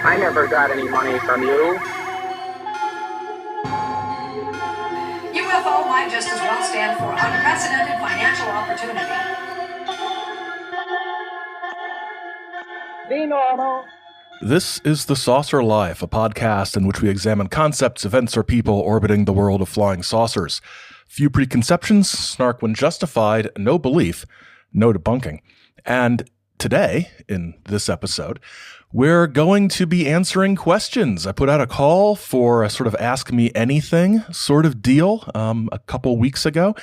I never got any money from you. UFO might just as well stand for unprecedented financial opportunity. Be normal. This is The Saucer Life, a podcast in which we examine concepts, events, or people orbiting the world of flying saucers. Few preconceptions, snark when justified, no belief, no debunking. And today, in this episode, we're going to be answering questions. I put out a call for a sort of Ask Me Anything sort of deal a couple weeks ago,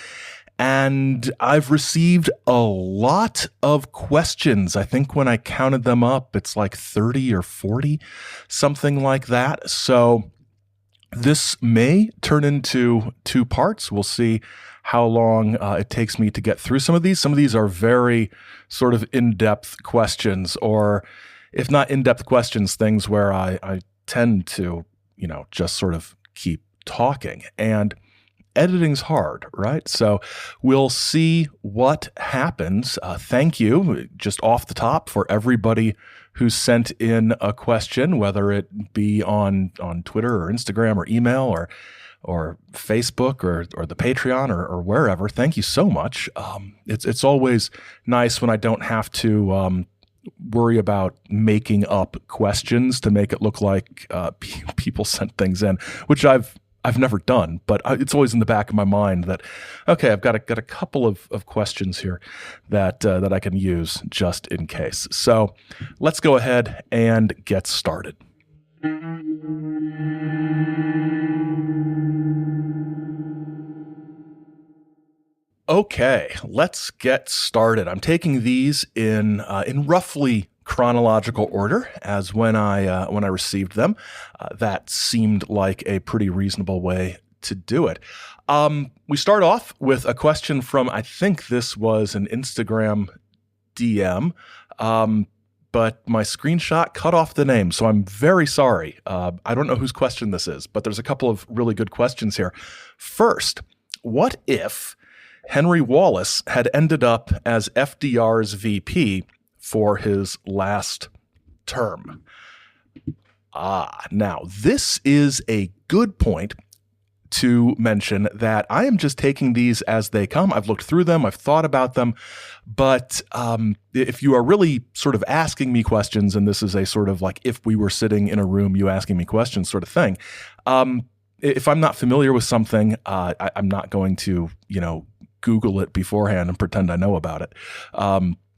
and I've received a lot of questions. I think when I counted them up, it's like 30 or 40, something like that. So this may turn into two parts. We'll see how long it takes me to get through some of these. Some of these are very sort of in-depth questions, or if not in-depth questions, things where I tend to, just sort of keep talking. And editing's hard, right? So we'll see what happens. Thank you, just off the top, for everybody who sent in a question, whether it be on Twitter or Instagram or email or Facebook or the Patreon or wherever. Thank you so much. It's always nice when I don't have to worry about making up questions to make it look like people sent things in, which I've never done, but it's always in the back of my mind that, okay, I've got a couple of questions here that I can use just in case. So let's go ahead and get started. Okay, let's get started. I'm taking these in roughly chronological order as when I received them. That seemed like a pretty reasonable way to do it. We start off with a question from, I think this was an Instagram DM, but my screenshot cut off the name, so I'm very sorry. I don't know whose question this is, but there's a couple of really good questions here. First, what if Henry Wallace had ended up as FDR's VP for his last term? Now, this is a good point to mention that I am just taking these as they come. I've looked through them. I've thought about them. But if you are really sort of asking me questions, and this is a sort of like if we were sitting in a room, you asking me questions sort of thing, if I'm not familiar with something, I'm not going to, Google it beforehand and pretend I know about it.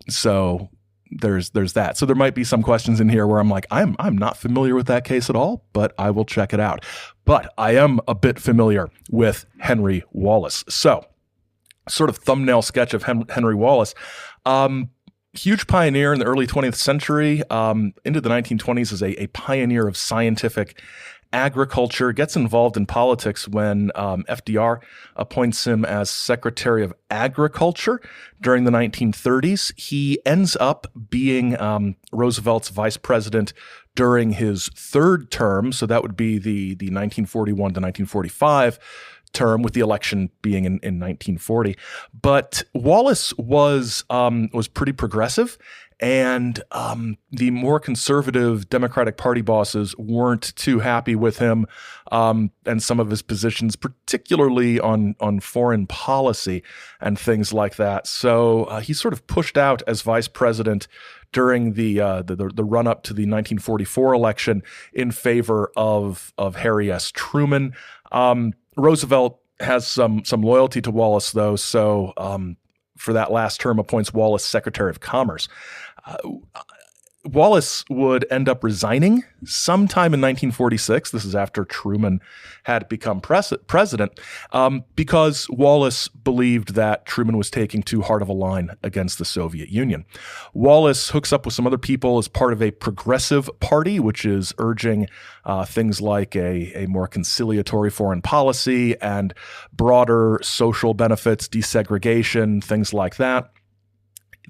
So there's that. So there might be some questions in here where I'm like, I'm not familiar with that case at all, but I will check it out. But I am a bit familiar with Henry Wallace. So sort of thumbnail sketch of Henry Wallace. Huge pioneer in the early 20th century, into the 1920s as a pioneer of scientific agriculture, gets involved in politics when FDR appoints him as Secretary of Agriculture during the 1930s. He ends up being Roosevelt's vice president during his third term, so that would be the 1941 to 1945 term, with the election being in 1940. But Wallace was pretty progressive, and the more conservative Democratic Party bosses weren't too happy with him and some of his positions, particularly on foreign policy and things like that. So he's sort of pushed out as vice president during the run-up to the 1944 election in favor of Harry S. Truman. Roosevelt has some loyalty to Wallace, though, so for that last term appoints Wallace Secretary of Commerce. Wallace would end up resigning sometime in 1946. This is after Truman had become president, because Wallace believed that Truman was taking too hard of a line against the Soviet Union. Wallace hooks up with some other people as part of a progressive party, which is urging things like a more conciliatory foreign policy and broader social benefits, desegregation, things like that.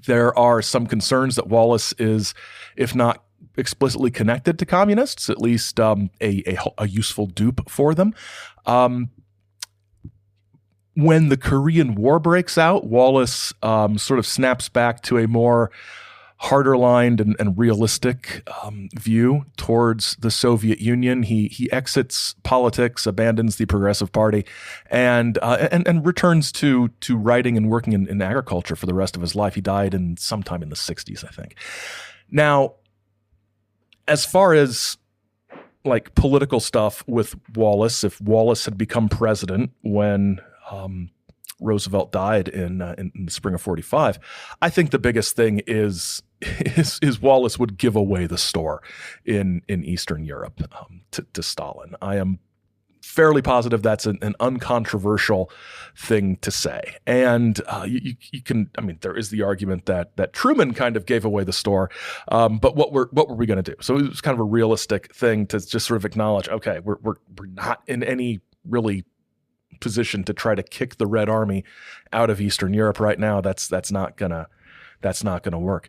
There are some concerns that Wallace is, if not explicitly connected to communists, at least a useful dupe for them. When the Korean War breaks out, Wallace sort of snaps back to a more harder lined and realistic view towards the Soviet Union. He exits politics, abandons the Progressive Party, and returns to writing and working in agriculture for the rest of his life. He died sometime in the 60s, I think. Now, as far as like political stuff with Wallace, if Wallace had become president when Roosevelt died in the spring of 45, I think the biggest thing is Wallace would give away the store in Eastern Europe to Stalin. I am fairly positive that's an uncontroversial thing to say. And you can, I mean, there is the argument that Truman kind of gave away the store, but what were we going to do? So it was kind of a realistic thing to just sort of acknowledge, okay, we're not in any really position to try to kick the Red Army out of Eastern Europe right now. That's not gonna work.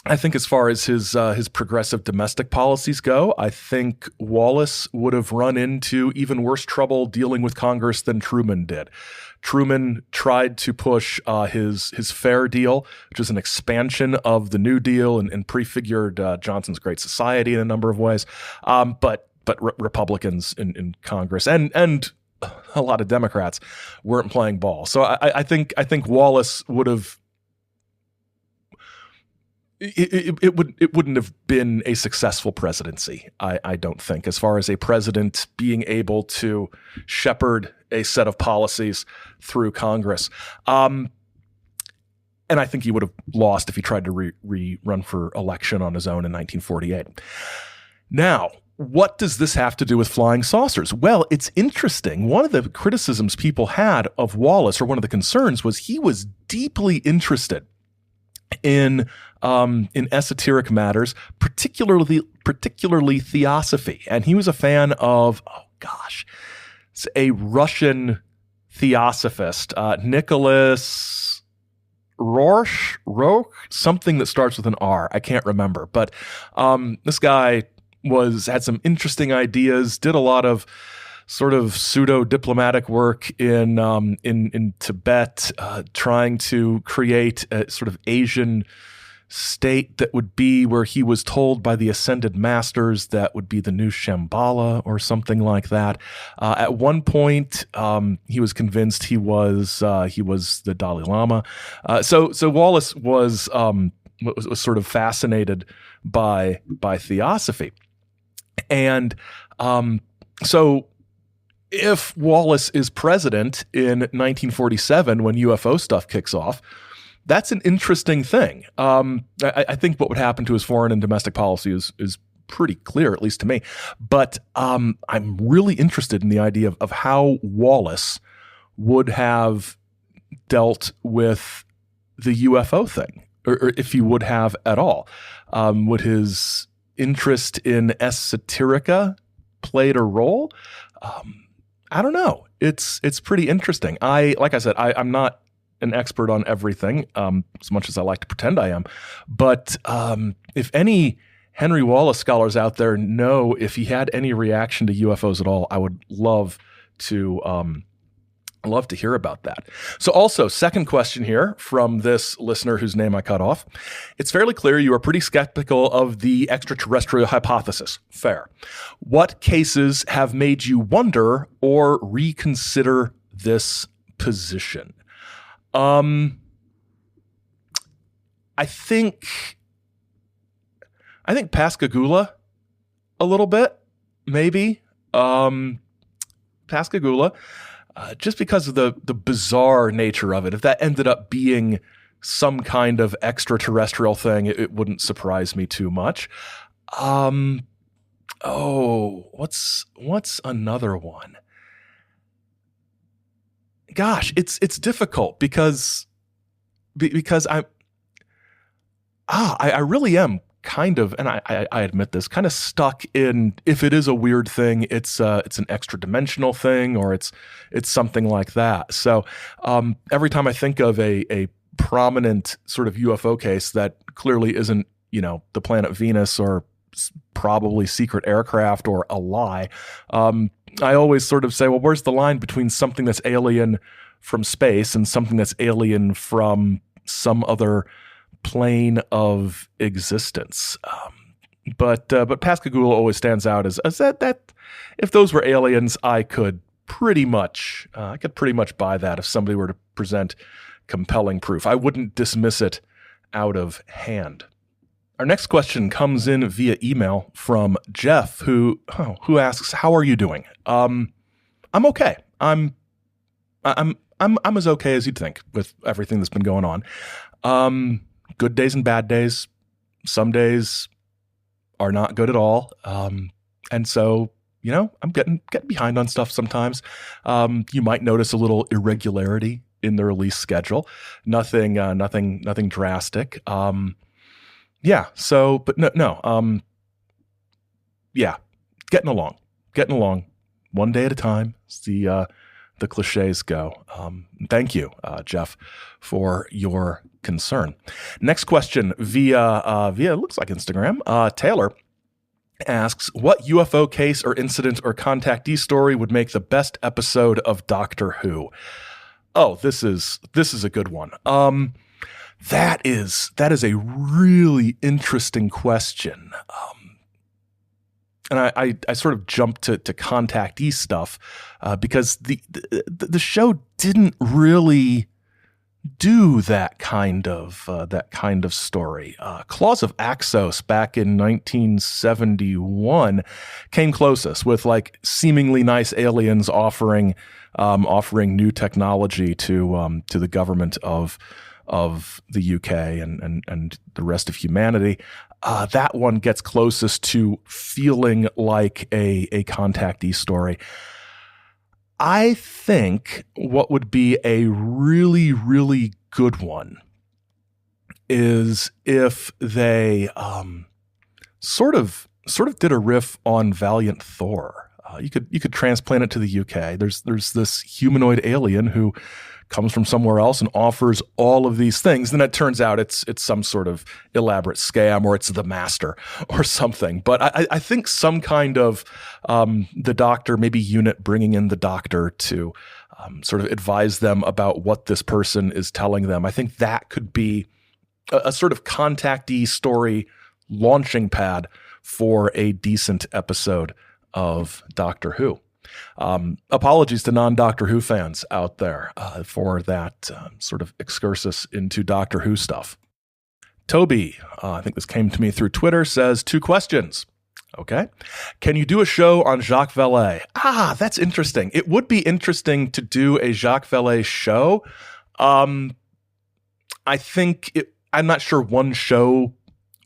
I think as far as his progressive domestic policies go, I think Wallace would have run into even worse trouble dealing with Congress than Truman did. Truman tried to push his Fair Deal, which is an expansion of the New Deal and prefigured Johnson's Great Society in a number of ways. But Republicans in Congress and a lot of Democrats weren't playing ball. So I think Wallace would have. It wouldn't have been a successful presidency, I don't think, as far as a president being able to shepherd a set of policies through Congress. And I think he would have lost if he tried to rerun for election on his own in 1948. Now, what does this have to do with flying saucers? Well, it's interesting. One of the criticisms people had of Wallace, or one of the concerns, was he was deeply interested in esoteric matters, particularly theosophy. And he was a fan of, a Russian theosophist, Nicholas Roch, something that starts with an R. I can't remember. But this guy had some interesting ideas, did a lot of sort of pseudo-diplomatic work in Tibet, trying to create a sort of Asian state that would be where he was told by the ascended masters that would be the new Shambhala or something like that. At one point, he was convinced he was the Dalai Lama. So Wallace was sort of fascinated by theosophy, and so if Wallace is president in 1947 when UFO stuff kicks off, that's an interesting thing. I think what would happen to his foreign and domestic policy is pretty clear, at least to me. But I'm really interested in the idea of how Wallace would have dealt with the UFO thing, or if he would have at all. Would his interest in esoterica played a role? I don't know. It's pretty interesting. Like I said, I'm not an expert on everything, as much as I like to pretend I am. But if any Henry Wallace scholars out there know if he had any reaction to UFOs at all, I would love to hear about that. So also, second question here from this listener whose name I cut off. It's fairly clear you are pretty skeptical of the extraterrestrial hypothesis. Fair. What cases have made you wonder or reconsider this position? I think Pascagoula a little bit, maybe. Pascagoula. Just because of the bizarre nature of it. If that ended up being some kind of extraterrestrial thing, it wouldn't surprise me too much. What's another one? Gosh, it's difficult because I really am kind of, and I admit this, kind of stuck in, if it is a weird thing, it's an extra dimensional thing, or it's something like that. So every time I think of a prominent sort of UFO case that clearly isn't, the planet Venus or probably secret aircraft or a lie, I always sort of say, well, where's the line between something that's alien from space and something that's alien from some other plane of existence. But Pascagoula always stands out as that if those were aliens, I could pretty much buy that if somebody were to present compelling proof. I wouldn't dismiss it out of hand. Our next question comes in via email from Jeff, who asks, "How are you doing?" I'm okay. I'm as okay as you'd think with everything that's been going on. Good days and bad days. Some days are not good at all. And so, I'm getting behind on stuff sometimes. You might notice a little irregularity in the release schedule. Nothing drastic. Yeah. So, but no. Yeah. Getting along one day at a time. As the cliches go. Thank you, Jeff, for your concern. Next question via it looks like Instagram. Taylor asks, what UFO case or incident or contactee story would make the best episode of Doctor Who? Oh, this is a good one. That is a really interesting question. And I sort of jumped to contactee stuff because the show didn't really do that kind of story. Claws of Axos back in 1971 came closest with like seemingly nice aliens offering new technology to the government of the UK and the rest of humanity. That one gets closest to feeling like a contactee story. I think what would be a really, really good one is if they sort of did a riff on Valiant Thor. You could transplant it to the UK. There's this humanoid alien who comes from somewhere else and offers all of these things. Then it turns out it's some sort of elaborate scam, or it's the master or something. But I think some kind of the doctor, maybe unit bringing in the doctor to sort of advise them about what this person is telling them. I think that could be a sort of contactee story launching pad for a decent episode of Doctor Who. Apologies to non-Doctor Who fans out there for that sort of excursus into Doctor Who stuff. Toby, I think this came to me through Twitter, says 2 questions. Okay. Can you do a show on Jacques Vallée? That's interesting. It would be interesting to do a Jacques Vallée show. I think I'm not sure one show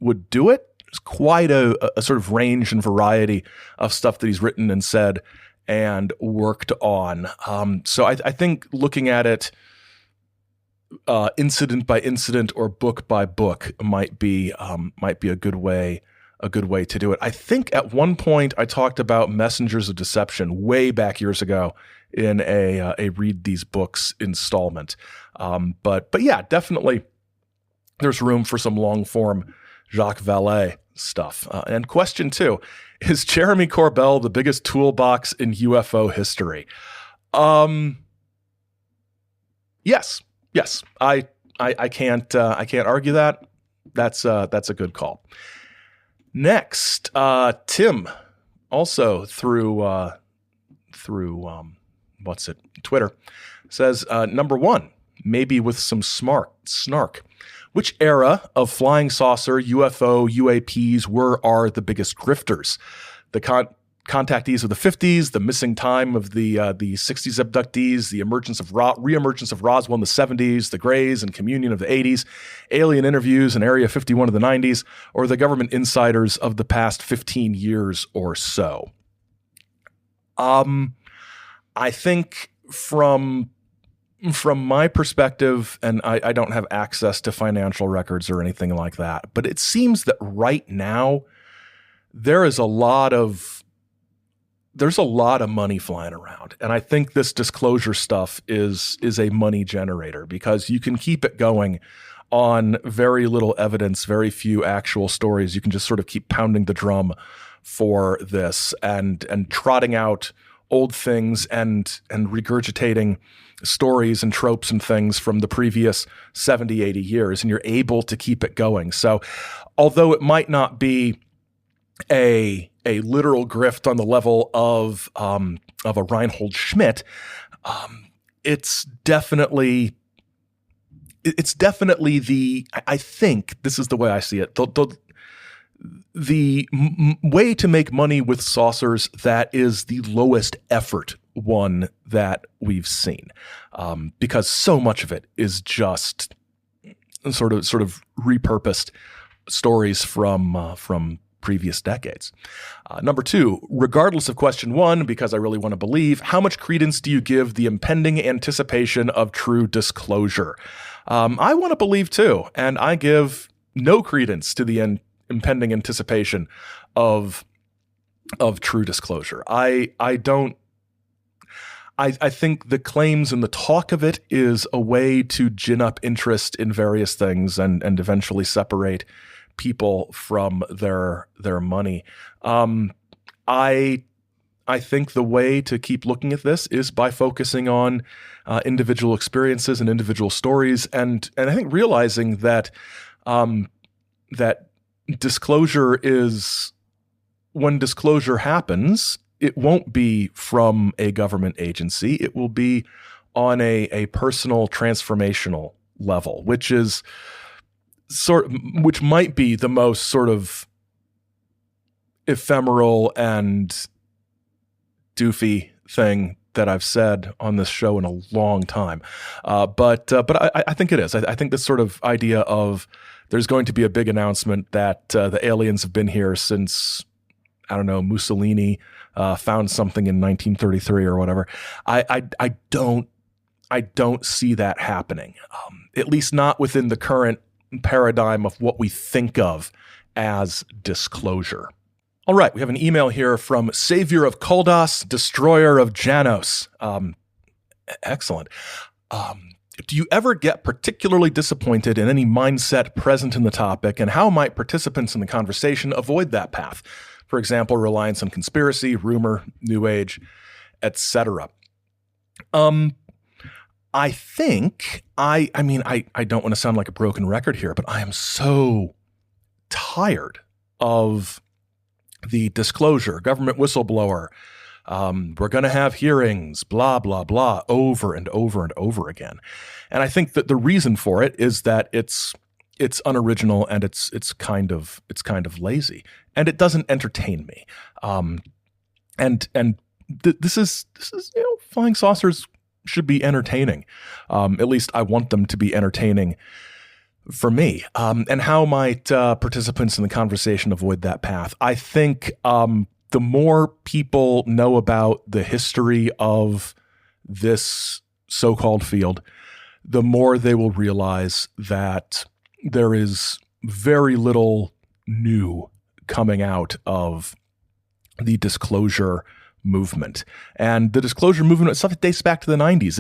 would do it. There's quite a sort of range and variety of stuff that he's written and said and worked on. So I think looking at it incident by incident or book by book might be a good way to do it. I think at one point I talked about Messengers of Deception way back years ago in a read these books installment. But yeah, definitely there's room for some long form Jacques Vallée stuff. And question 2, is Jeremy Corbell the biggest toolbox in UFO history? Yes. I can't argue that. That's a good call. Next, Tim, also through Twitter, says number 1, maybe with some snark. Which era of flying saucer, UFO, UAPs are the biggest grifters? The contactees of the 50s, the missing time of the 60s abductees, the reemergence of Roswell in the 70s, the Greys and Communion of the 80s, alien interviews in Area 51 of the 90s, or the government insiders of the past 15 years or so? I think from my perspective, and I don't have access to financial records or anything like that, but it seems that right now there's a lot of money flying around. And I think this disclosure stuff is a money generator because you can keep it going on very little evidence, very few actual stories. You can just sort of keep pounding the drum for this and trotting out old things and regurgitating stories and tropes and things from the previous 70, 80 years, and you're able to keep it going. So although it might not be a literal grift on the level of a Reinhold Schmidt, it's definitely I think this is the way I see it. The way to make money with saucers that is the lowest effort one that we've seen, because so much of it is just sort of repurposed stories from previous decades. Number two, regardless of question one, because I really want to believe, how much credence do you give the impending anticipation of true disclosure? I want to believe too, and I give no credence to the impending anticipation of true disclosure. I think the claims and the talk of it is a way to gin up interest in various things and eventually separate people from their money. I think the way to keep looking at this is by focusing on individual experiences and individual stories, and I think realizing that that disclosure is, when disclosure happens, it won't be from a government agency. It will be on a personal transformational level, which might be the most sort of ephemeral and doofy thing that I've said on this show in a long time. But I think it is. I think this sort of idea of there's going to be a big announcement that the aliens have been here since, I don't know, Mussolini found something in 1933 or whatever. I don't see that happening, at least not within the current paradigm of what we think of as disclosure. All right, we have an email here from Savior of Koldas, Destroyer of Janos. Excellent. Do you ever get particularly disappointed in any mindset present in the topic, and how might participants in the conversation avoid that path? For example, reliance on conspiracy, rumor, New Age, etc. I think, I don't want to sound like a broken record here, but I am so tired of the disclosure, government whistleblower, we're going to have hearings, blah, blah, blah, over and over and over again. And I think that the reason for it is that it's unoriginal and it's kind of lazy, and it doesn't entertain me. This is flying saucers should be entertaining. At least I want them to be entertaining for me. And how might participants in the conversation avoid that path? I think the more people know about the history of this so-called field, the more they will realize that there is very little new coming out of the disclosure movement. And the disclosure movement itself dates back to the 90s.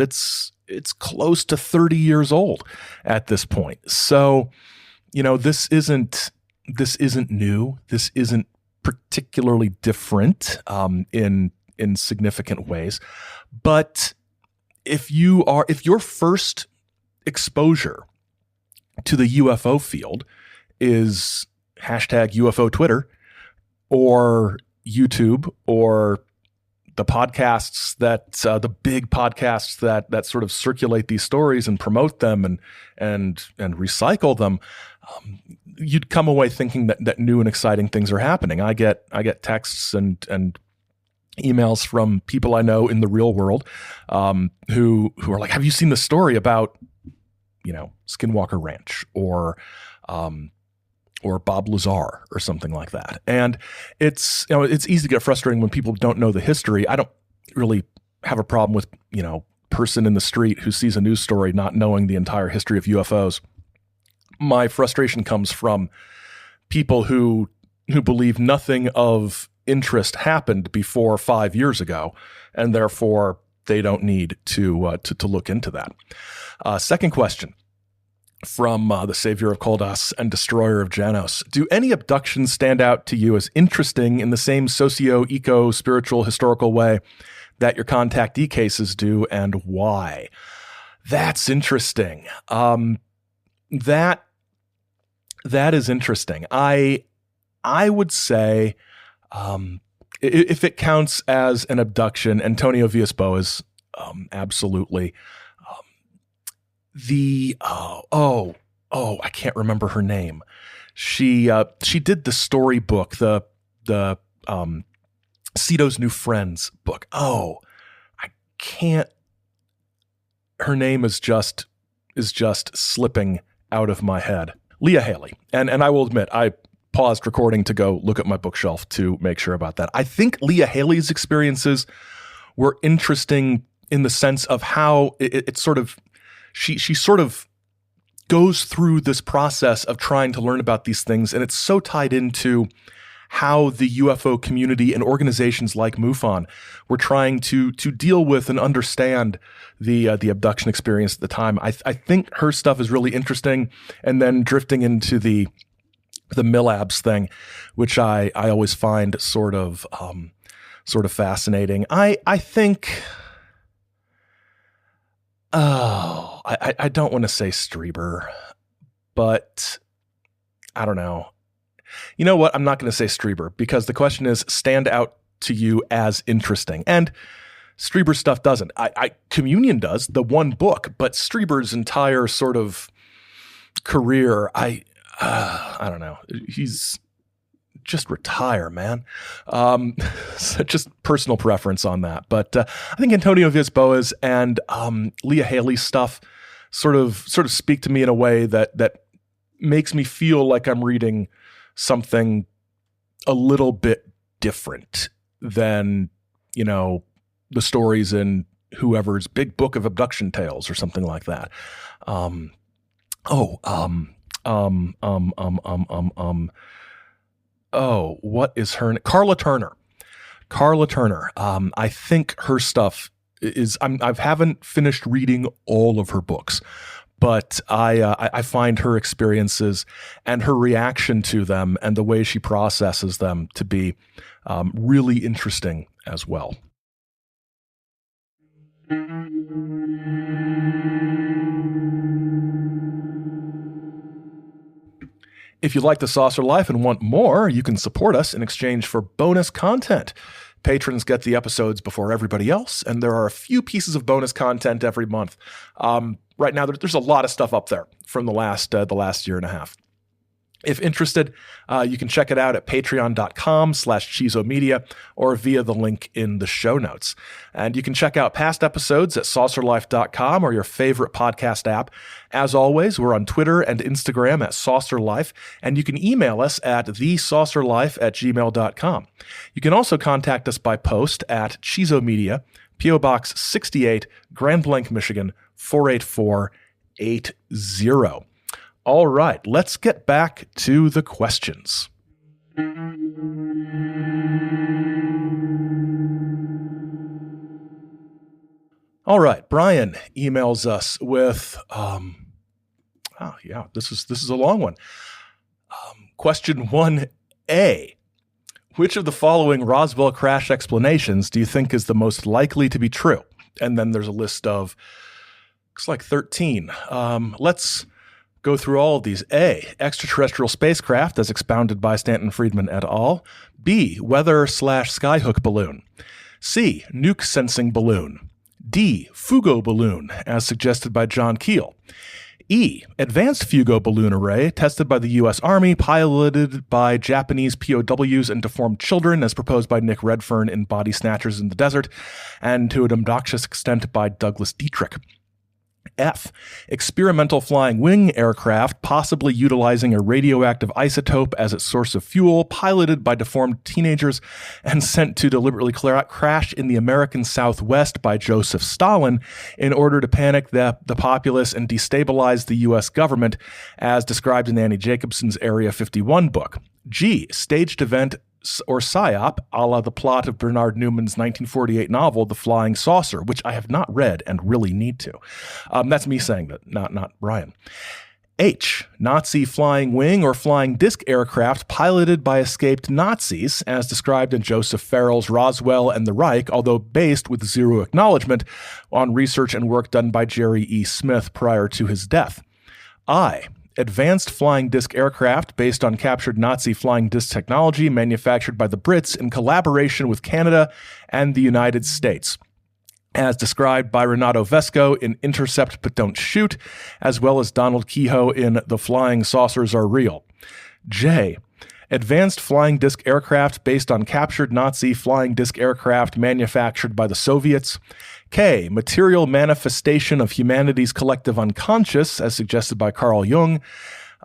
It's close to 30 years old at this point. So, this isn't new. This isn't particularly different in significant ways. But if your first exposure to the UFO field is hashtag UFO Twitter or YouTube or the podcasts the big podcasts that sort of circulate these stories and promote them and recycle them, you'd come away thinking that new and exciting things are happening. I get texts and emails from people I know in the real world, who are like, have you seen the story about, Skinwalker Ranch or Bob Lazar or something like that? And it's easy to get frustrating when people don't know the history. I don't really have a problem with, person in the street who sees a news story not knowing the entire history of UFOs. My frustration comes from people who believe nothing of interest happened before 5 years ago, and therefore they don't need to look into that. Second question from the Savior of Koldas and Destroyer of Janos. Do any abductions stand out to you as interesting in the same socio-eco-spiritual historical way that your contactee cases do and why. That's interesting. That is interesting. I would say, if it counts as an abduction, Antonio Villas-Boas, absolutely. I can't remember her name. She did the storybook, the Cito's New Friends book. Oh, I can't. Her name is just slipping out of my head. Leah Haley. And I will admit, I paused recording to go look at my bookshelf to make sure about that. I think Leah Haley's experiences were interesting in the sense of how it sort of, she sort of goes through this process of trying to learn about these things. And it's so tied into how the UFO community and organizations like MUFON were trying to deal with and understand the abduction experience at the time. I think her stuff is really interesting. And then drifting into the Millabs thing, which I always find sort of fascinating. I think, I don't want to say Strieber, but I don't know. You know what? I'm not going to say Strieber because the question is, stand out to you as interesting. And Strieber's stuff doesn't. Communion does, the one book, but Strieber's entire sort of career, I don't know. He's just retire, man. So just personal preference on that. But I think Antonio Villas-Boas and Leah Haley's stuff sort of speak to me in a way that makes me feel like I'm reading something a little bit different than, the stories in whoever's big book of abduction tales or something like that. What is her name? Carla Turner. I think her stuff is, I haven't finished reading all of her books, but I find her experiences and her reaction to them and the way she processes them to be really interesting as well. If you like The Saucer Life and want more, you can support us in exchange for bonus content. Patrons get the episodes before everybody else, and there are a few pieces of bonus content every month. Right now, there's a lot of stuff up there from the last year and a half. If interested, you can check it out at patreon.com/chizomedia or via the link in the show notes. And you can check out past episodes at saucerlife.com or your favorite podcast app. As always, we're on Twitter and Instagram at saucerlife, and you can email us at thesaucerlife@gmail.com. You can also contact us by post at Chizomedia, P.O. Box 68, Grand Blanc, Michigan, 48480. All right, let's get back to the questions. All right, Brian emails us with, this is a long one. Question 1A. Which of the following Roswell crash explanations do you think is the most likely to be true? And then there's a list of, looks like 13. Let's go through all of these. A, extraterrestrial spacecraft as expounded by Stanton Friedman et al. B, weather/skyhook balloon. C, nuke sensing balloon. D, Fugo balloon as suggested by John Keel. E, advanced Fugo balloon array tested by the U.S. Army, piloted by Japanese POWs and deformed children as proposed by Nick Redfern in Body Snatchers in the Desert, and to an obnoxious extent by Douglas Dietrich. F, experimental flying wing aircraft possibly utilizing a radioactive isotope as its source of fuel, piloted by deformed teenagers and sent to deliberately crash in the American Southwest by Joseph Stalin in order to panic the populace and destabilize the U.S. government, as described in Annie Jacobson's Area 51 book. G, staged event or psyop, a la the plot of Bernard Newman's 1948 novel, The Flying Saucer, which I have not read and really need to. That's me saying that, not Brian. H, Nazi flying wing or flying disc aircraft piloted by escaped Nazis, as described in Joseph Farrell's Roswell and the Reich, although based with zero acknowledgement on research and work done by Jerry E. Smith prior to his death. I, advanced flying disc aircraft based on captured Nazi flying disc technology manufactured by the Brits in collaboration with Canada and the United States, as described by Renato Vesco in Intercept But Don't Shoot, as well as Donald Kehoe in The Flying Saucers Are Real. J, advanced flying disc aircraft based on captured Nazi flying disc aircraft manufactured by the Soviets. K, material manifestation of humanity's collective unconscious, as suggested by Carl Jung.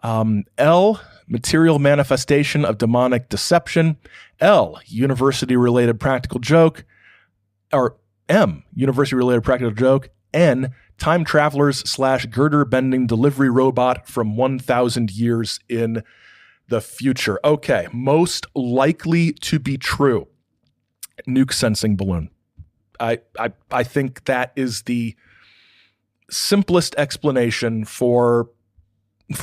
L, material manifestation of demonic deception. L, university-related practical joke. Or M, university-related practical joke. N, time travelers / girder-bending delivery robot from 1,000 years in the future. Okay, most likely to be true. Nuke sensing balloon. I think that is the simplest explanation for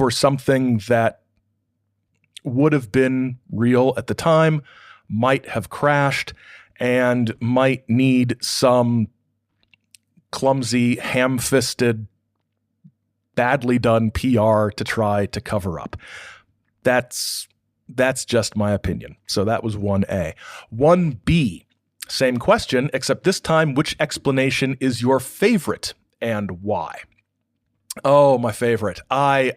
something that would have been real at the time, might have crashed, and might need some clumsy, ham-fisted, badly done PR to try to cover up. That's just my opinion. So that was 1A. 1B, same question, except this time, which explanation is your favorite and why? Oh, my favorite. I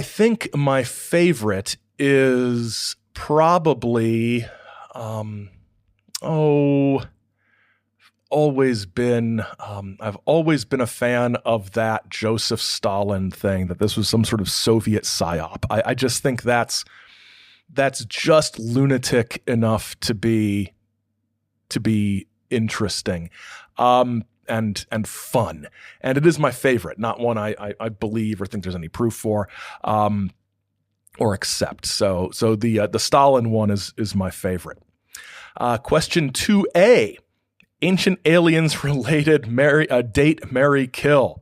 think my favorite is probably always been I've always been a fan of that Joseph Stalin thing, that this was some sort of Soviet psyop. I just think that's just lunatic enough to be interesting and fun. And it is my favorite, not one I believe or think there's any proof for or accept. So the Stalin one is my favorite. Question 2A. Ancient Aliens related date, marry, kill.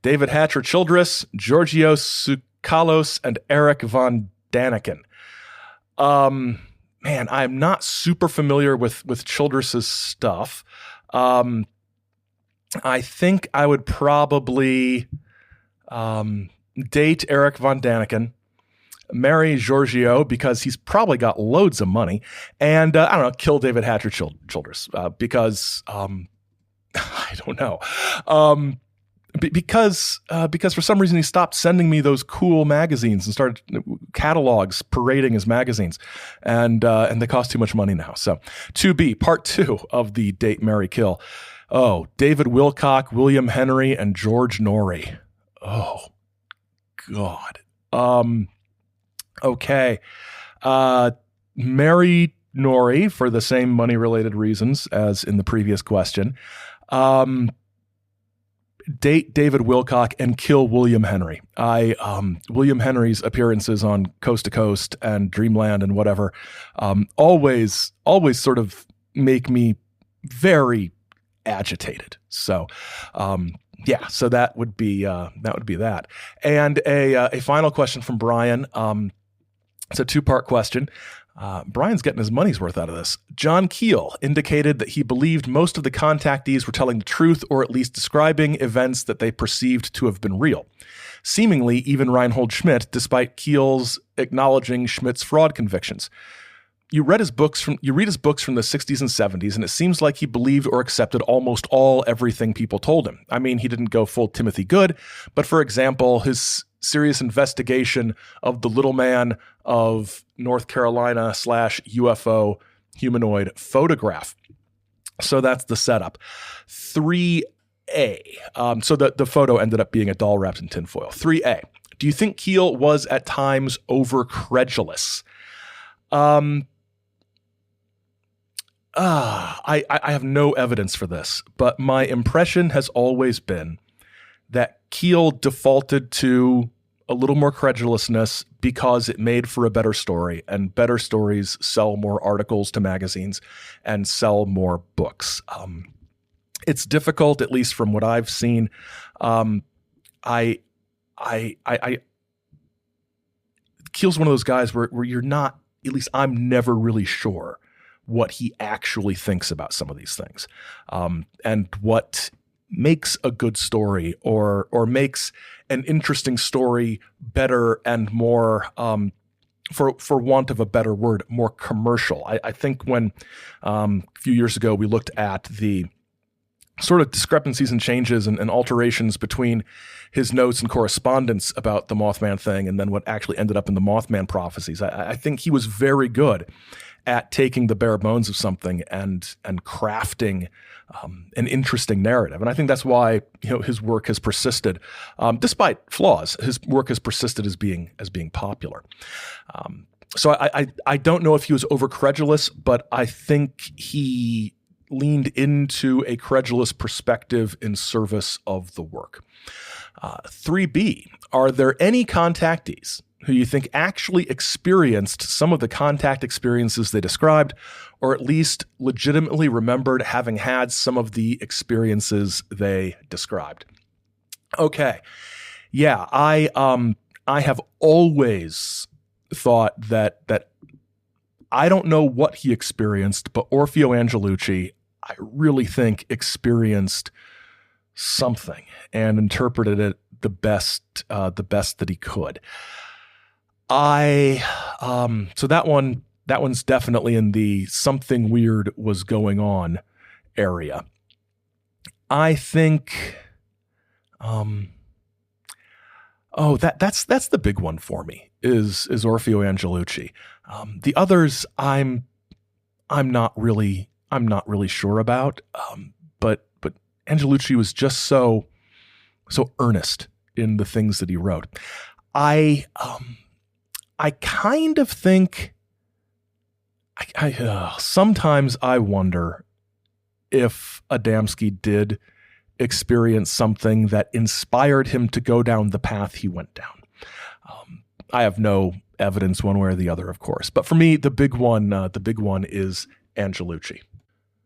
David Hatcher Childress, Giorgio Tsoukalos, and Eric von Daniken. Man, I'm not super familiar with Childress's stuff. I think I would probably date Eric von Daniken, marry Giorgio because he's probably got loads of money, and I don't know, kill David Hatcher Childress because I don't know. Because for some reason he stopped sending me those cool magazines and started catalogs parading his magazines, and they cost too much money now. So 2B, part 2 of the date, marry, kill. Oh, David Wilcock, William Henry, and George Norrie. Oh, God. Okay. Marry Norrie for the same money-related reasons as in the previous question. Date David Wilcock and kill William Henry. William Henry's appearances on Coast to Coast and Dreamland and whatever always sort of make me very agitated. So yeah, so that would be that. And a final question from Brian. It's a 2-part question. Brian's getting his money's worth out of this. John Keel indicated that he believed most of the contactees were telling the truth, or at least describing events that they perceived to have been real. Seemingly, even Reinhold Schmidt, despite Keel's acknowledging Schmidt's fraud convictions. You read his books from the 60s and 70s, and it seems like he believed or accepted almost everything people told him. I mean, he didn't go full Timothy Good, but for example, his serious investigation of the little man of North Carolina / UFO humanoid photograph. So that's the setup. 3A. So the photo ended up being a doll wrapped in tinfoil. 3A. Do you think Keel was at times over-credulous? I have no evidence for this, but my impression has always been that Keel defaulted to a little more credulousness because it made for a better story, and better stories sell more articles to magazines and sell more books. It's difficult, at least from what I've seen. I Keel's one of those guys where you're not, at least I'm never really sure what he actually thinks about some of these things, and what makes a good story or makes an interesting story better and more, for want of a better word, more commercial. I think when a few years ago we looked at the sort of discrepancies and changes and alterations between his notes and correspondence about the Mothman thing and then what actually ended up in the Mothman prophecies, I think he was very good at taking the bare bones of something and crafting an interesting narrative. And I think that's why his work has persisted, despite flaws. His work has persisted as being popular. So I don't know if he was overcredulous, but I think he leaned into a credulous perspective in service of the work. 3B, are there any contactees who you think actually experienced some of the contact experiences they described, or at least legitimately remembered having had some of the experiences they described? Okay. Yeah, I have always thought that I don't know what he experienced, but Orfeo Angelucci, I really think, experienced something and interpreted it the best that he could. So that one's definitely in the something weird was going on area. I think, that's the big one for me is Orfeo Angelucci. The others I'm not really sure about. But Angelucci was just so earnest in the things that he wrote. I kind of think sometimes I wonder if Adamski did experience something that inspired him to go down the path he went down. I have no evidence one way or the other, of course, but for me, the big one is Angelucci.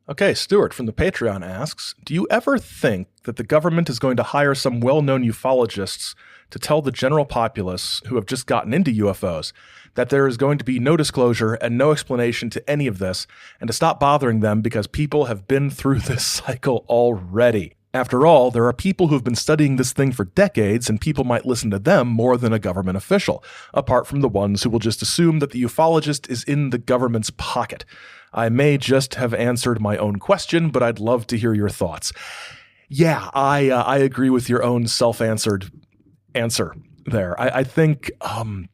Okay, Stuart from the Patreon asks, do you ever think that the government is going to hire some well-known ufologists to tell the general populace who have just gotten into UFOs that there is going to be no disclosure and no explanation to any of this, and to stop bothering them because people have been through this cycle already? After all, there are people who've been studying this thing for decades, and people might listen to them more than a government official, apart from the ones who will just assume that the ufologist is in the government's pocket. I may just have answered my own question, but I'd love to hear your thoughts. Yeah, I agree with your own self-answered answer there. I think I'm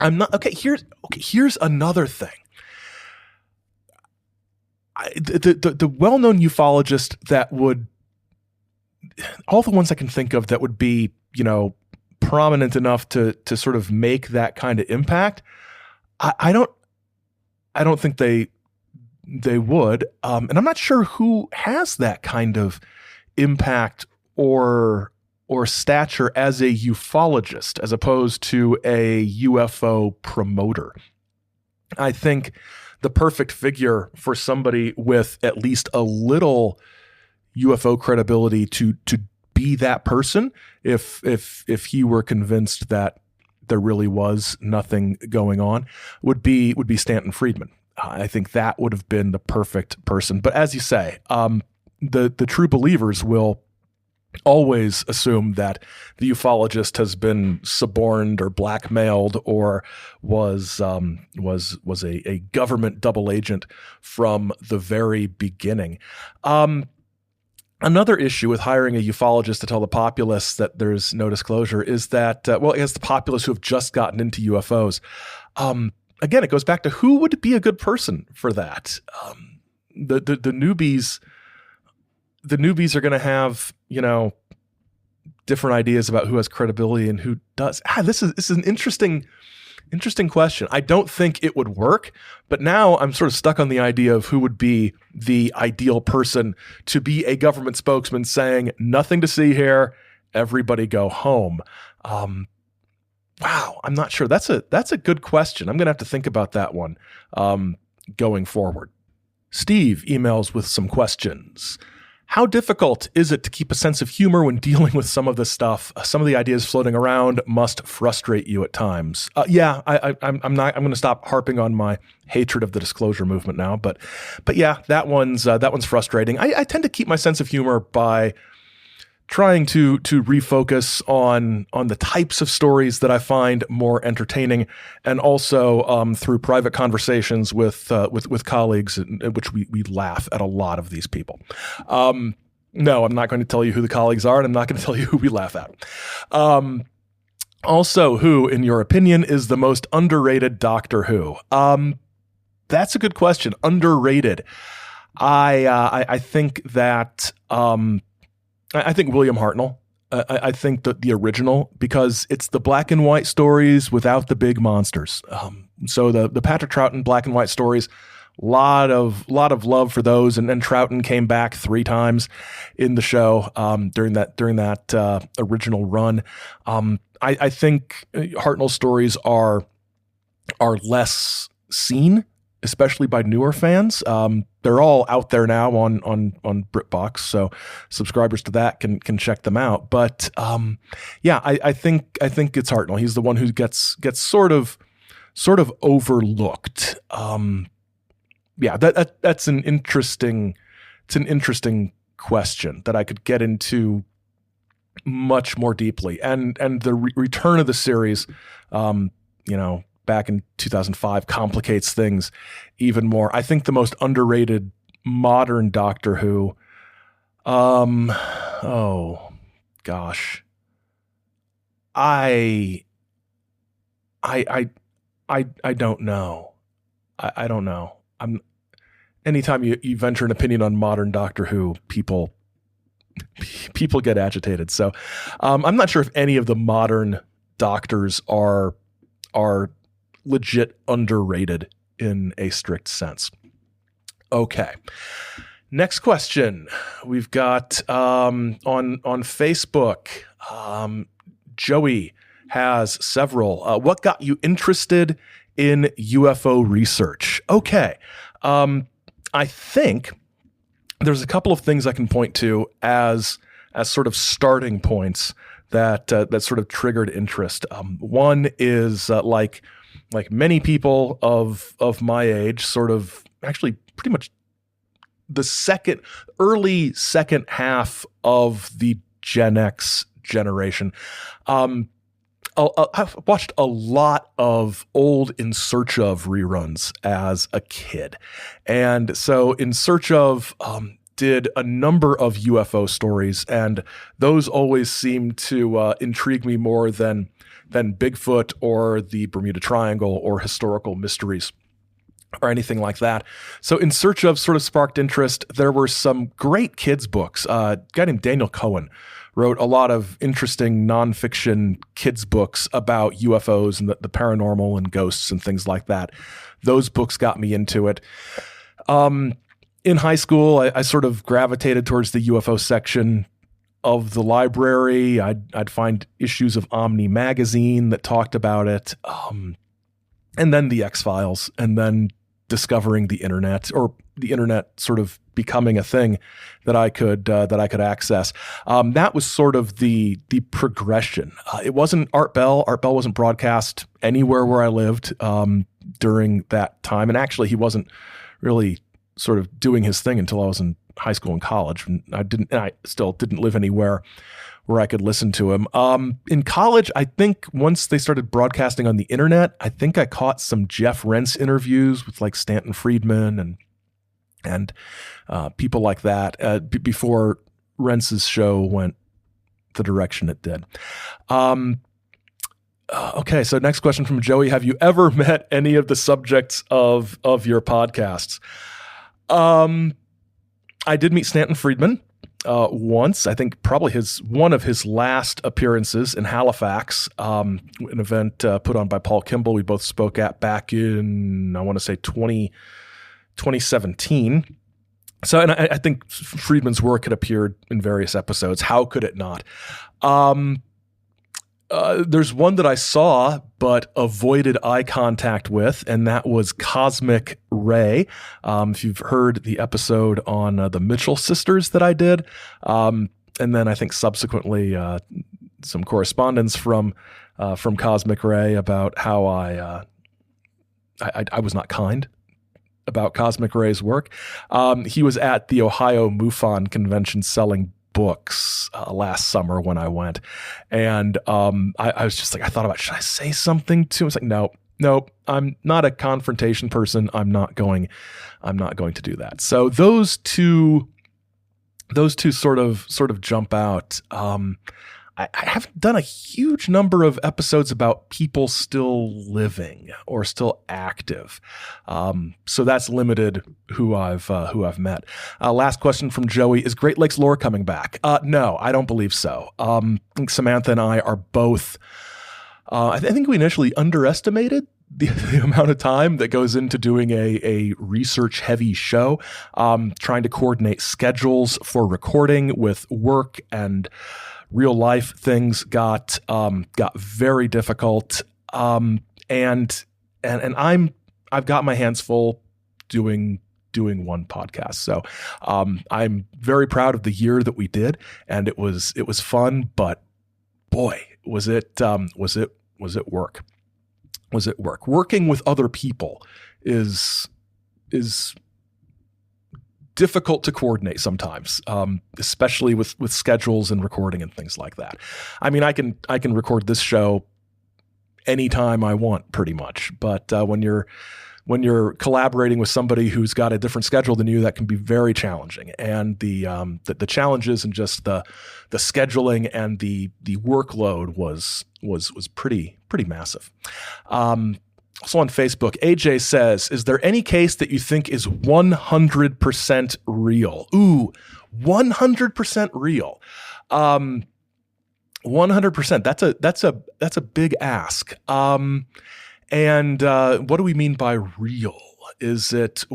not okay. Here's another thing. The well-known ufologist that would, all the ones I can think of that would be, prominent enough to sort of make that kind of impact. I don't think they would. And I'm not sure who has that kind of impact or stature as a ufologist as opposed to a UFO promoter. I think the perfect figure for somebody with at least a little UFO credibility to be that person, if he were convinced that there really was nothing going on, would be Stanton Friedman. I think that would have been the perfect person. But as you say, the true believers will always assume that the ufologist has been suborned or blackmailed or was a government double agent from the very beginning. Another issue with hiring a ufologist to tell the populace that there's no disclosure is that, I guess the populace who have just gotten into UFOs, again, it goes back to who would be a good person for that. The newbies are going to have, different ideas about who has credibility and who does. This is an interesting question. I don't think it would work, but now I'm sort of stuck on the idea of who would be the ideal person to be a government spokesman saying nothing to see here, everybody go home. Wow, I'm not sure. That's a good question. I'm going to have to think about that one going forward. Steve emails with some questions. How difficult is it to keep a sense of humor when dealing with some of this stuff? Some of the ideas floating around must frustrate you at times. I'm going to stop harping on my hatred of the disclosure movement now, but yeah, that one's frustrating. I tend to keep my sense of humor by trying to refocus on the types of stories that I find more entertaining, and also through private conversations with colleagues in which we laugh at a lot of these people. No, I'm not going to tell you who the colleagues are, and I'm not going to tell you who we laugh at. Also, who, in your opinion, is the most underrated Doctor Who? That's a good question. Underrated. I think that. I think William Hartnell. I think the original, because it's the black and white stories without the big monsters. So the Patrick Troughton black and white stories, lot of love for those, and then Troughton came back 3 times in the show during that original run. I think Hartnell's stories are less seen, especially by newer fans. They're all out there now on BritBox, so subscribers to that can check them out. But I think it's Hartnell. He's the one who gets sort of overlooked. That's an interesting question that I could get into much more deeply. And the return of the series, back in 2005 complicates things even more. I think the most underrated modern Doctor Who, oh gosh, I don't know. I don't know. Anytime you venture an opinion on modern Doctor Who, people get agitated. So I'm not sure if any of the modern doctors are legit underrated in a strict sense. Okay. Next question. We've got on Facebook, Joey has several. What got you interested in UFO research? Okay. I think there's a couple of things I can point to as sort of starting points that sort of triggered interest. One is like many people of my age, sort of actually pretty much the early second half of the Gen X generation. I've watched a lot of old In Search Of reruns as a kid. And so In Search Of did a number of UFO stories, and those always seem to intrigue me more than Bigfoot or the Bermuda Triangle or historical mysteries or anything like that. So In Search Of sort of sparked interest. There were some great kids books. A guy named Daniel Cohen wrote a lot of interesting nonfiction kids books about UFOs and the paranormal and ghosts and things like that. Those books got me into it. In high school, I sort of gravitated towards the UFO section of the library. I'd find issues of Omni magazine that talked about it, and then the X-Files, and then discovering the internet, or the internet sort of becoming a thing that I could access. That was sort of the progression. It wasn't Art Bell. Art Bell wasn't broadcast anywhere where I lived during that time, and actually he wasn't really sort of doing his thing until I was in high school and college. And I still didn't live anywhere where I could listen to him. In college, I think once they started broadcasting on the internet, I think I caught some Jeff Rentz interviews with like Stanton Friedman and people like that before Rentz's show went the direction it did. Okay, so next question from Joey. Have you ever met any of the subjects of your podcasts? I did meet Stanton Friedman once. I think probably one of his last appearances in Halifax, an event put on by Paul Kimball. We both spoke at back in, I want to say 2017. So, and I think Friedman's work had appeared in various episodes. How could it not? There's one that I saw but avoided eye contact with, and that was Cosmic Ray. If you've heard the episode on the Mitchell sisters that I did, and then I think subsequently some correspondence from Cosmic Ray about how I was not kind about Cosmic Ray's work. He was at the Ohio MUFON convention selling books last summer when I went, and I was just like, I thought about, should I say something to him? It's like, no, I'm not a confrontation person. I'm not going to do that. So those two sort of jump out. I haven't done a huge number of episodes about people still living or still active. So that's limited who I've met. Last question from Joey: is Great Lakes lore coming back? No, I don't believe so. I think Samantha and I are both, I think we initially underestimated the amount of time that goes into doing a research heavy show, trying to coordinate schedules for recording with work and real life things got very difficult. And I've got my hands full doing one podcast. So, I'm very proud of the year that we did, and it was fun, but boy, was it work. Was it work? Working with other people is difficult to coordinate sometimes, especially with schedules and recording and things like that. I mean, I can record this show anytime I want, pretty much. But when you're collaborating with somebody who's got a different schedule than you, that can be very challenging. And the challenges and just the scheduling and the workload was pretty massive. Also on Facebook, AJ says, is there any case that you think is 100% real? Ooh, 100% real. 100%. That's a big ask. And what do we mean by real? Is it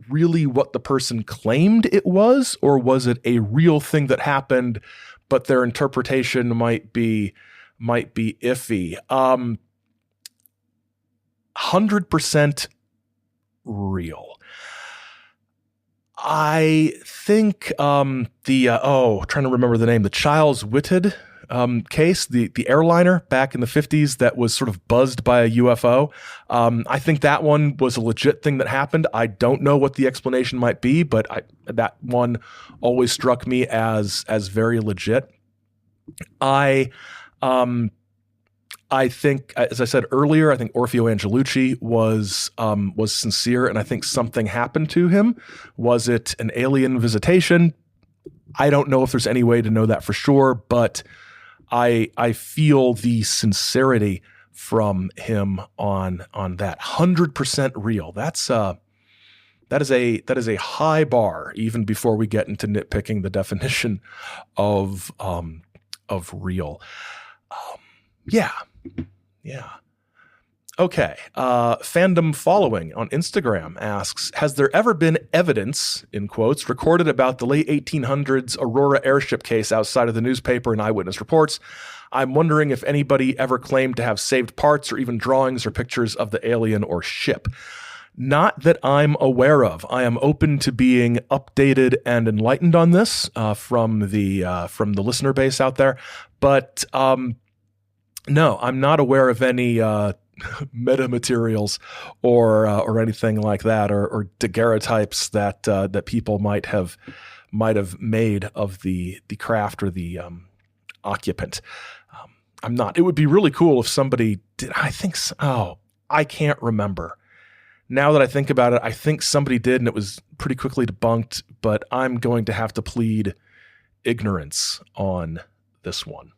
really what the person claimed it was, or was it a real thing that happened, but their interpretation might be iffy? 100% real. I think trying to remember the name, the Charles Whitted case, the airliner back in the 50s that was sort of buzzed by a UFO. I think that one was a legit thing that happened. I don't know what the explanation might be, but that one always struck me as very legit. I think, as I said earlier, I think Orfeo Angelucci was sincere, and I think something happened to him. Was it an alien visitation? I don't know if there's any way to know that for sure, but I feel the sincerity from him on that. 100% real. That is a high bar, even before we get into nitpicking the definition of real. Yeah. Okay. Fandom Following on Instagram asks, has there ever been evidence, in quotes, recorded about the late 1800s Aurora airship case outside of the newspaper and eyewitness reports? I'm wondering if anybody ever claimed to have saved parts or even drawings or pictures of the alien or ship. Not that I'm aware of. I am open to being updated and enlightened on this from the listener base out there, but no, I'm not aware of any meta materials or anything like that, or daguerreotypes that people might have made of the craft or the occupant. I'm not. It would be really cool if somebody did. I think so. Oh, I can't remember. Now that I think about it, I think somebody did, and it was pretty quickly debunked, but I'm going to have to plead ignorance on this one.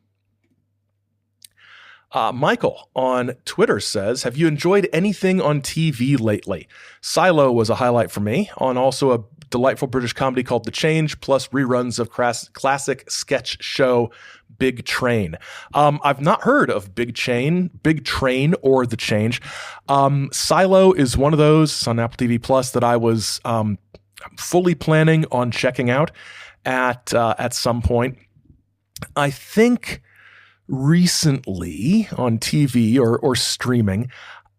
Michael on Twitter says, have you enjoyed anything on TV lately? Silo was a highlight for me, on also a delightful British comedy called The Change, plus reruns of classic sketch show Big Train. I've not heard of Big Train, or The Change. Silo is one of those on Apple TV Plus that I was fully planning on checking out at some point. I think recently on TV or streaming.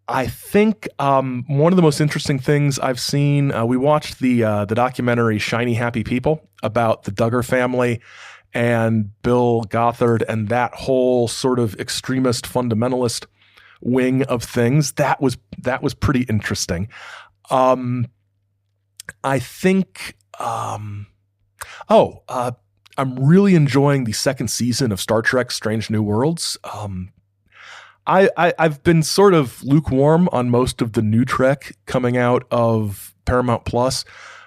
I think one of the most interesting things I've seen, we watched the documentary Shiny Happy People about the Duggar family and Bill Gothard and that whole sort of extremist fundamentalist wing of things. That was pretty interesting. I think I'm really enjoying the second season of Star Trek Strange New Worlds. I've been sort of lukewarm on most of the new Trek coming out of Paramount Plus,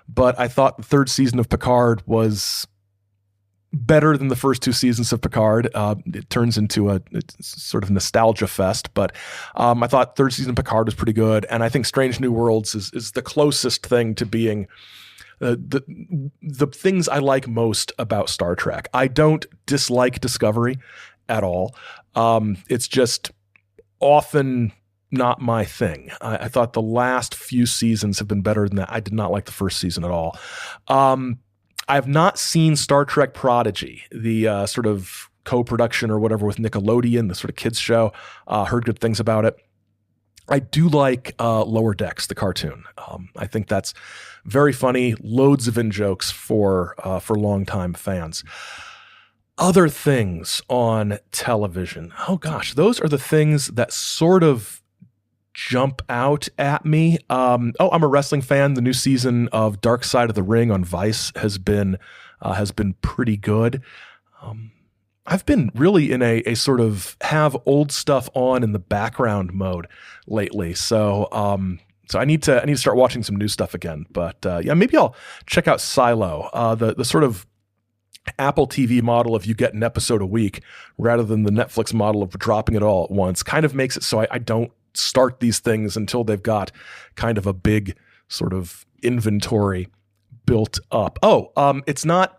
but I thought the third season of Picard was better than the first two seasons of Picard. It turns into a sort of nostalgia fest, but I thought third season of Picard was pretty good, and I think Strange New Worlds is the closest thing to being the things I like most about Star Trek. I don't dislike Discovery at all. It's just often not my thing. I thought the last few seasons have been better than that. I did not like the first season at all. I have not seen Star Trek Prodigy, the sort of co-production or whatever with Nickelodeon, the sort of kids show. Heard good things about it. I do like Lower Decks, the cartoon. I think that's very funny. Loads of in-jokes for longtime fans. Other things on television. Oh gosh, those are the things that sort of jump out at me. I'm a wrestling fan. The new season of Dark Side of the Ring on Vice has been pretty good. I've been really in a sort of have old stuff on in the background mode lately. So I need to start watching some new stuff again. But yeah, maybe I'll check out Silo, the sort of Apple TV model of you get an episode a week rather than the Netflix model of dropping it all at once. Kind of makes it so I don't start these things until they've got kind of a big sort of inventory built up. It's not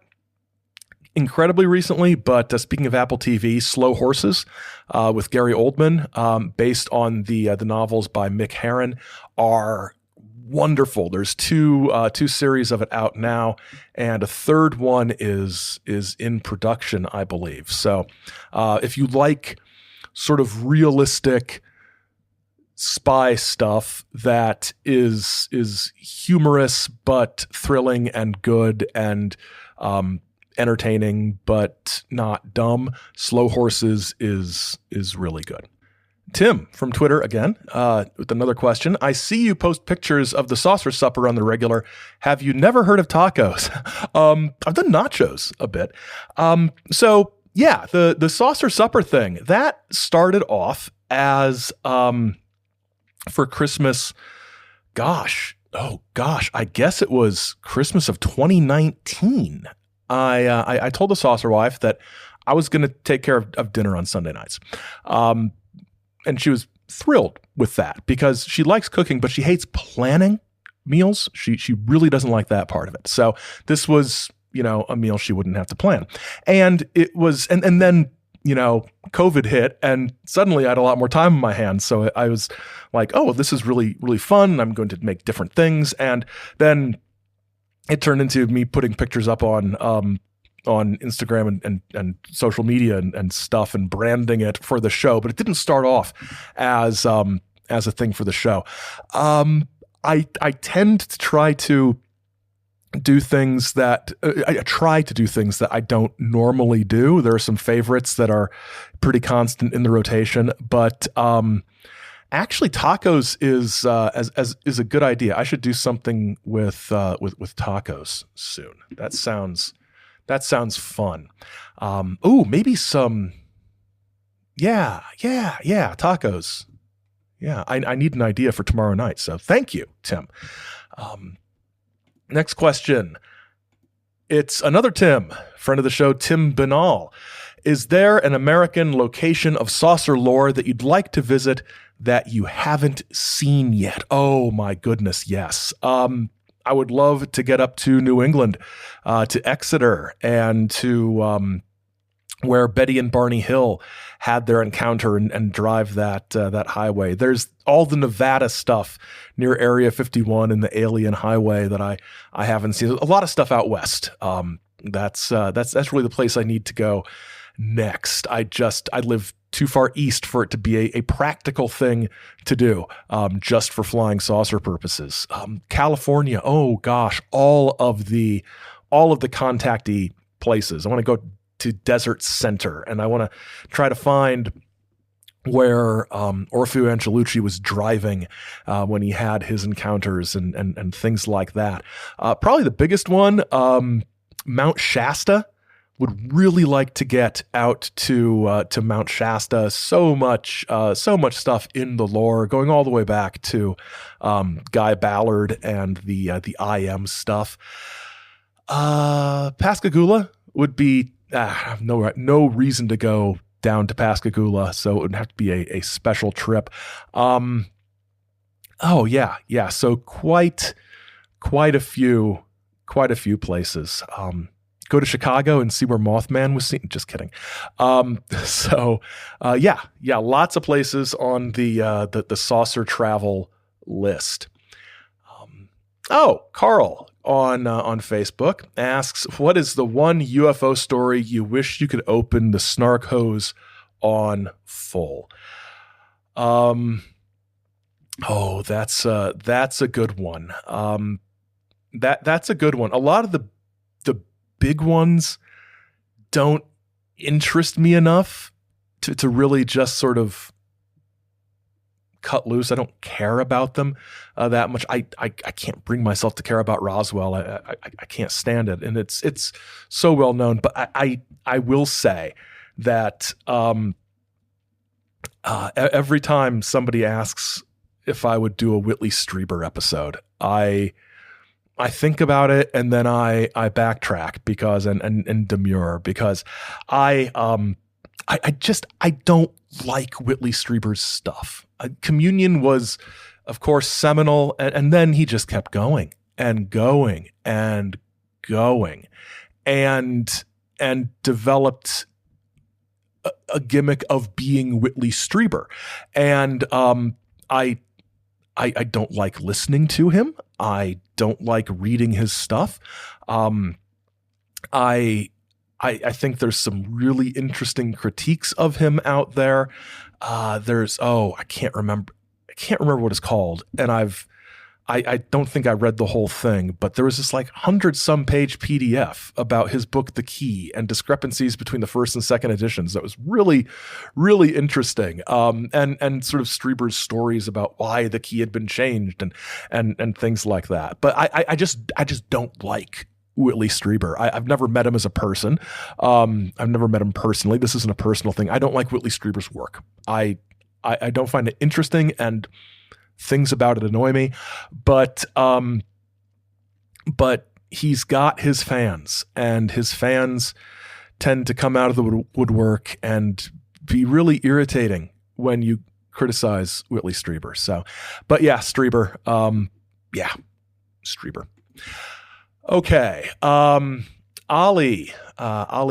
incredibly recently, but speaking of Apple TV, Slow Horses with Gary Oldman, based on the novels by Mick Herron, are wonderful. There's two series of it out now, and a third one is in production, I believe. So if you like sort of realistic spy stuff that is humorous but thrilling and good and entertaining but not dumb, Slow Horses is really good. Tim from Twitter again with another question. I see you post pictures of the saucer supper on the regular. Have you never heard of tacos? I've done nachos a bit. So yeah, the saucer supper thing, that started off as for Christmas. I guess it was Christmas of 2019. I told the saucer wife that I was going to take care of dinner on Sunday nights. And she was thrilled with that because she likes cooking, but she hates planning meals. She really doesn't like that part of it. So this was, a meal she wouldn't have to plan. And it was, and then, COVID hit and suddenly I had a lot more time on my hands. So I was like, oh, this is really, really fun. I'm going to make different things. And then it turned into me putting pictures up on Instagram and social media and stuff and branding it for the show, but it didn't start off as a thing for the show. I tend to try to do things that I don't normally do. There are some favorites that are pretty constant in the rotation, but actually tacos is a good idea. I should do something with tacos soon. That sounds fun. Maybe some. Yeah, tacos. Yeah, I need an idea for tomorrow night. So thank you, Tim. Next question. It's another Tim, friend of the show, Tim Banal. Is there an American location of saucer lore that you'd like to visit that you haven't seen yet? Oh my goodness, yes. I would love to get up to New England, to Exeter, and to where Betty and Barney Hill had their encounter and drive that highway. There's all the Nevada stuff near Area 51 and the Alien Highway that I haven't seen. A lot of stuff out west. That's really the place I need to go next. I live too far east for it to be a practical thing to do, just for flying saucer purposes. California, oh gosh, all of the contactee places. I want to go to Desert Center, and I want to try to find where Orfeo Angelucci was driving when he had his encounters and things like that. Probably the biggest one, Mount Shasta. Would really like to get out to Mount Shasta. So much stuff in the lore, going all the way back to Guy Ballard and the IM stuff. Pascagoula would be no reason to go down to Pascagoula, so it would have to be a special trip. So quite a few places. Go to Chicago and see where Mothman was seen. Just kidding. Lots of places on the saucer travel list. Carl on Facebook asks, what is the one UFO story you wish you could open the snark hose on full? That's a good one. That's a good one. A lot of the big ones don't interest me enough to really just sort of cut loose. I don't care about them that much. I can't bring myself to care about Roswell. I can't stand it, and it's so well known. But I will say that every time somebody asks if I would do a Whitley Strieber episode, I think about it, and then I backtrack because and demur because I don't like Whitley Strieber's stuff. Communion was, of course, seminal, and then he just kept going and going and going, and developed a gimmick of being Whitley Strieber, and I don't like listening to him. I don't like reading his stuff. I think there's some really interesting critiques of him out there. I can't remember what it's called, and I don't think I read the whole thing, but there was this 100-some page PDF about his book, The Key, and discrepancies between the first and second editions. That was really, really interesting. And sort of Strieber's stories about why the key had been changed and things like that. But I just don't like Whitley Strieber. I've never met him as a person. I've never met him personally. This isn't a personal thing. I don't like Whitley Strieber's work. I don't find it interesting, and things about it annoy me, but he's got his fans, and his fans tend to come out of the woodwork and be really irritating when you criticize Whitley Strieber. So, but yeah, Strieber. Strieber. Okay. Ali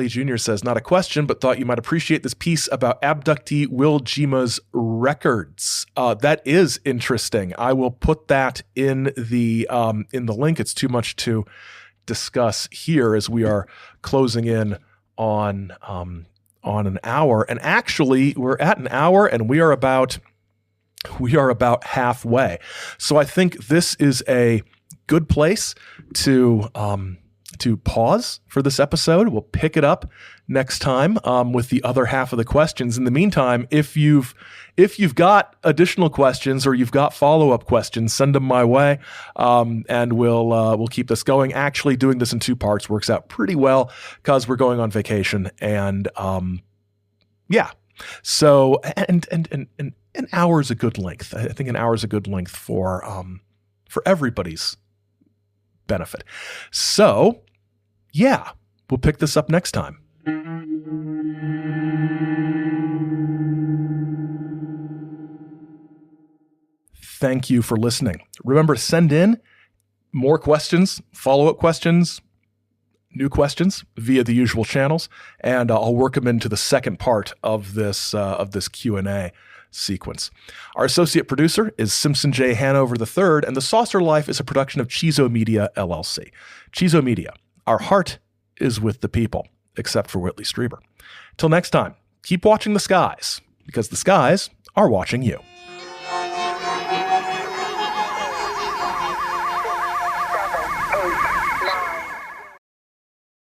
Jr. says, not a question, but thought you might appreciate this piece about abductee Will Jima's records. That is interesting. I will put that in the link. It's too much to discuss here as we are closing in on an hour. And actually, we're at an hour, and we are about halfway. So I think this is a good place to pause for this episode. We'll pick it up next time with the other half of the questions. In the meantime, if you've got additional questions or you've got follow-up questions, send them my way, and we'll keep this going. Actually, doing this in two parts works out pretty well because we're going on vacation, and So an hour is a good length. I think an hour is a good length for everybody's benefit. So, yeah, we'll pick this up next time. Thank you for listening. Remember to send in more questions, follow-up questions, new questions via the usual channels, and I'll work them into the second part of this Q&A sequence. Our associate producer is Simpson J. Hanover III, and The Saucer Life is a production of Chizo Media, LLC. Chizo Media, our heart is with the people. except for Whitley Strieber. Till next time, keep watching the skies, because the skies are watching you.